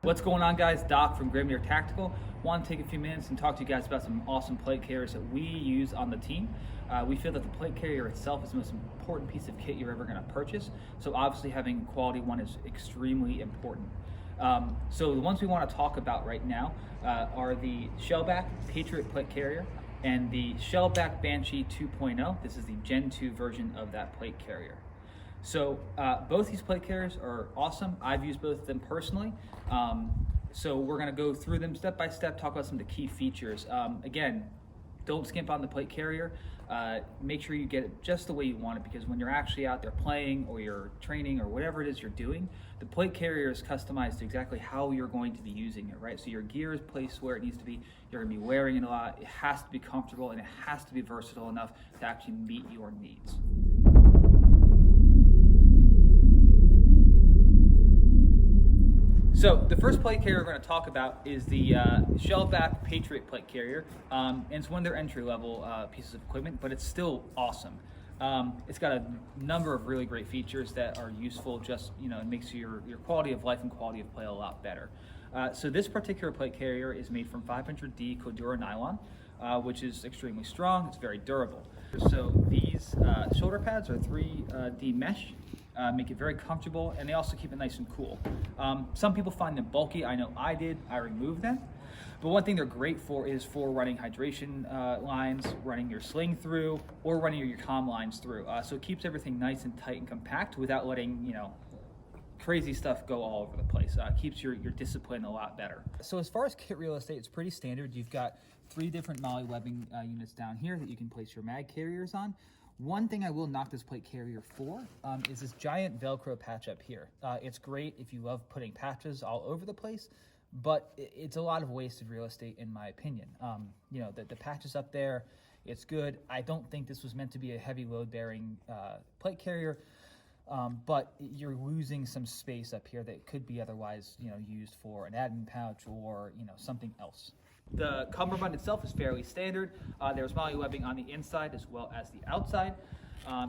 What's going on, guys? Doc from Grimnir Tactical. Want to take a few minutes and talk to you guys about some awesome plate carriers that we use on the team. We feel that the plate carrier itself is the most important piece of kit you're ever going to purchase. So obviously having a quality one is extremely important. So the ones we want to talk about right now are the Shellback Patriot plate carrier and the Shellback Banshee 2.0. This is the Gen 2 version of that plate carrier. So both these plate carriers are awesome. I've used both of them personally. So we're going to go through them step by step, talk about some of the key features. Again, don't skimp on the plate carrier. Make sure you get it just the way you want it, because when you're actually out there playing or you're training or whatever it is you're doing, the plate carrier is customized to exactly how you're going to be using it, right? So your gear is placed where it needs to be. You're going to be wearing it a lot. It has to be comfortable and it has to be versatile enough to actually meet your needs. So the first plate carrier we're going to talk about is the Shellback Patriot plate carrier. And it's one of their entry-level pieces of equipment, but it's still awesome. It's got a number of really great features that are useful. Just, it makes your quality of life and quality of play a lot better. So this particular plate carrier is made from 500D Cordura nylon, which is extremely strong. It's very durable. So these shoulder pads are 3D mesh. Make it very comfortable, and they also keep it nice and cool. Some people find them bulky. I know I did. I removed them. But one thing they're great for is for running hydration lines, running your sling through, or running your comm lines through. So it keeps everything nice and tight and compact without letting, crazy stuff go all over the place. Keeps your discipline a lot better. So as far as kit real estate, it's pretty standard. You've got 3 different MOLLE webbing units down here that you can place your mag carriers on. One thing I will knock this plate carrier for is this giant Velcro patch up here. It's great if you love putting patches all over the place, but it's a lot of wasted real estate in my opinion. The patches up there, it's good. I don't think this was meant to be a heavy load bearing plate carrier, but you're losing some space up here that could be otherwise used for an admin pouch or something else. The cummerbund itself is fairly standard. There's MOLLE webbing on the inside as well as the outside.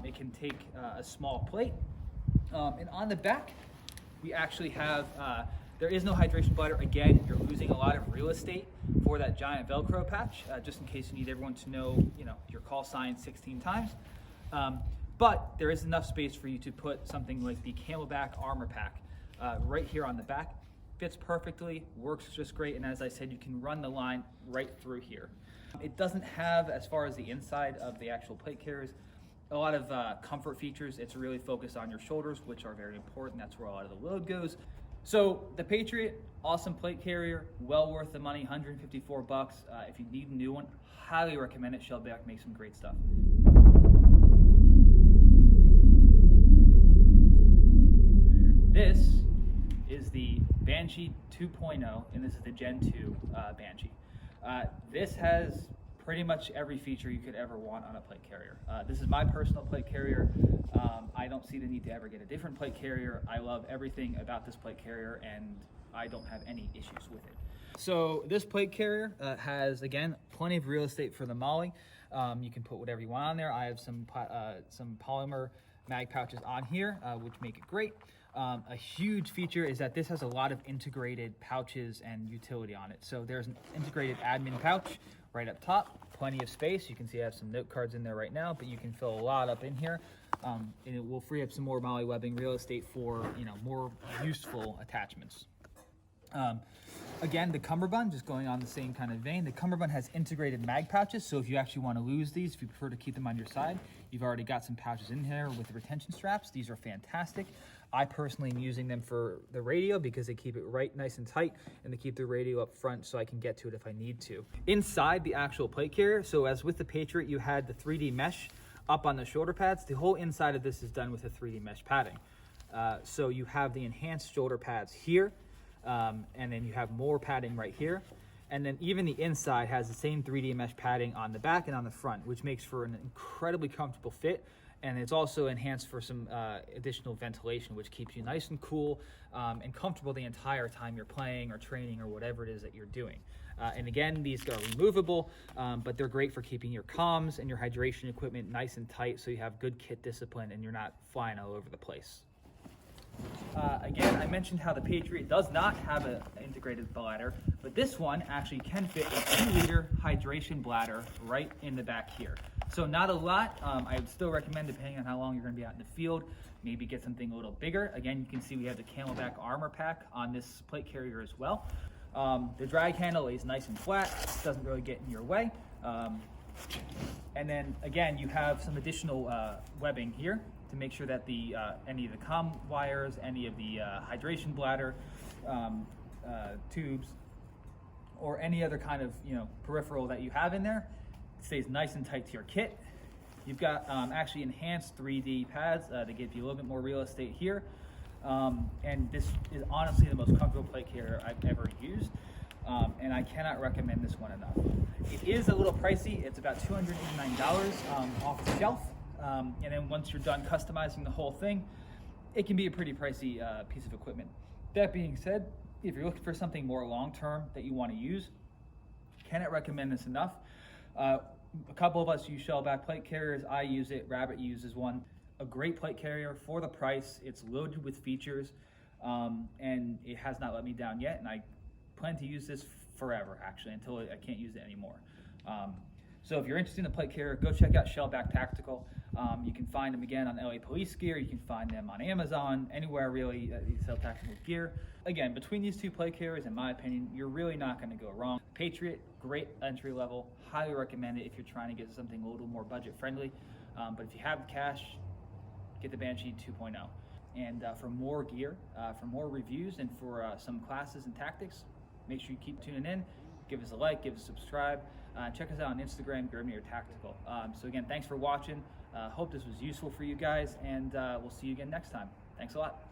It can take a small plate. And on the back, we actually have, there is no hydration bladder. Again, you're losing a lot of real estate for that giant Velcro patch, just in case you need everyone to know, your call sign 16 times. But there is enough space for you to put something like the Camelback armor pack right here on the back. Fits perfectly, works just great, and as I said, you can run the line right through here. It doesn't have, as far as the inside of the actual plate carriers, a lot of comfort features. It's really focused on your shoulders, which are very important. That's where a lot of the load goes. So the Patriot, awesome plate carrier, well worth the money, 154 bucks. If you need a new one, highly recommend it. Shellback makes some great stuff. This is the Banshee 2.0, and this is the Gen 2 Banshee. This has pretty much every feature you could ever want on a plate carrier. This is my personal plate carrier. I don't see the need to ever get a different plate carrier. I love everything about this plate carrier, and I don't have any issues with it. So this plate carrier has, again, plenty of real estate for the MOLLE. You can put whatever you want on there. I have some polymer mag pouches on here, which make it great. A huge feature is that this has a lot of integrated pouches and utility on it. So there's an integrated admin pouch right up top, plenty of space. You can see I have some note cards in there right now, but you can fill a lot up in here. And it will free up some more MOLLE webbing real estate for more useful attachments. Again, the cummerbund, just going on the same kind of vein, the cummerbund has integrated mag pouches, so if you actually want to lose these, if you prefer to keep them on your side, you've already got some pouches in here with the retention straps. These are fantastic. I personally am using them for the radio because they keep it right nice and tight, and they keep the radio up front so I can get to it if I need to. Inside the actual plate carrier, so as with the Patriot, you had the 3D mesh up on the shoulder pads. The whole inside of this is done with a 3D mesh padding. So you have the enhanced shoulder pads here, and then you have more padding right here. And then even the inside has the same 3D mesh padding on the back and on the front, which makes for an incredibly comfortable fit. And it's also enhanced for some additional ventilation, which keeps you nice and cool and comfortable the entire time you're playing or training or whatever it is that you're doing. And again, these are removable, but they're great for keeping your comms and your hydration equipment nice and tight so you have good kit discipline and you're not flying all over the place. Again, I mentioned how the Patriot does not have an integrated bladder, but this one actually can fit a 2-liter hydration bladder right in the back here. So not a lot. I would still recommend, depending on how long you're going to be out in the field, maybe get something a little bigger. Again, you can see we have the Camelback armor pack on this plate carrier as well. The drag handle is nice and flat, doesn't really get in your way. And then again, you have some additional webbing here to make sure that the any of the comm wires, any of the hydration bladder tubes, or any other kind of peripheral that you have in there stays nice and tight to your kit. You've got actually enhanced 3D pads that give you a little bit more real estate here. And this is honestly the most comfortable plate carrier I've ever used. And I cannot recommend this one enough. It is a little pricey. It's about $289 off the shelf. And then once you're done customizing the whole thing, it can be a pretty pricey piece of equipment. That being said, if you're looking for something more long-term that you want to use, cannot recommend this enough. A couple of us use Shellback plate carriers. I use it. Rabbit uses one. A great plate carrier for the price. It's loaded with features, and it has not let me down yet. And I plan to use this forever, actually, until I can't use it anymore. So if you're interested in a plate carrier, go check out Shellback Tactical. You can find them again on LA Police Gear. You can find them on Amazon, anywhere really that you sell tactical gear. Again, between these two plate carriers, in my opinion, you're really not going to go wrong. Patriot, great entry level. Highly recommend it if you're trying to get something a little more budget friendly. But if you have the cash, get the Banshee 2.0. And for more gear, for more reviews, and for some classes and tactics, make sure you keep tuning in. Give us a like, give us a subscribe. Check us out on Instagram, Grimnir Tactical. So again, thanks for watching. Hope this was useful for you guys, and we'll see you again next time. Thanks a lot.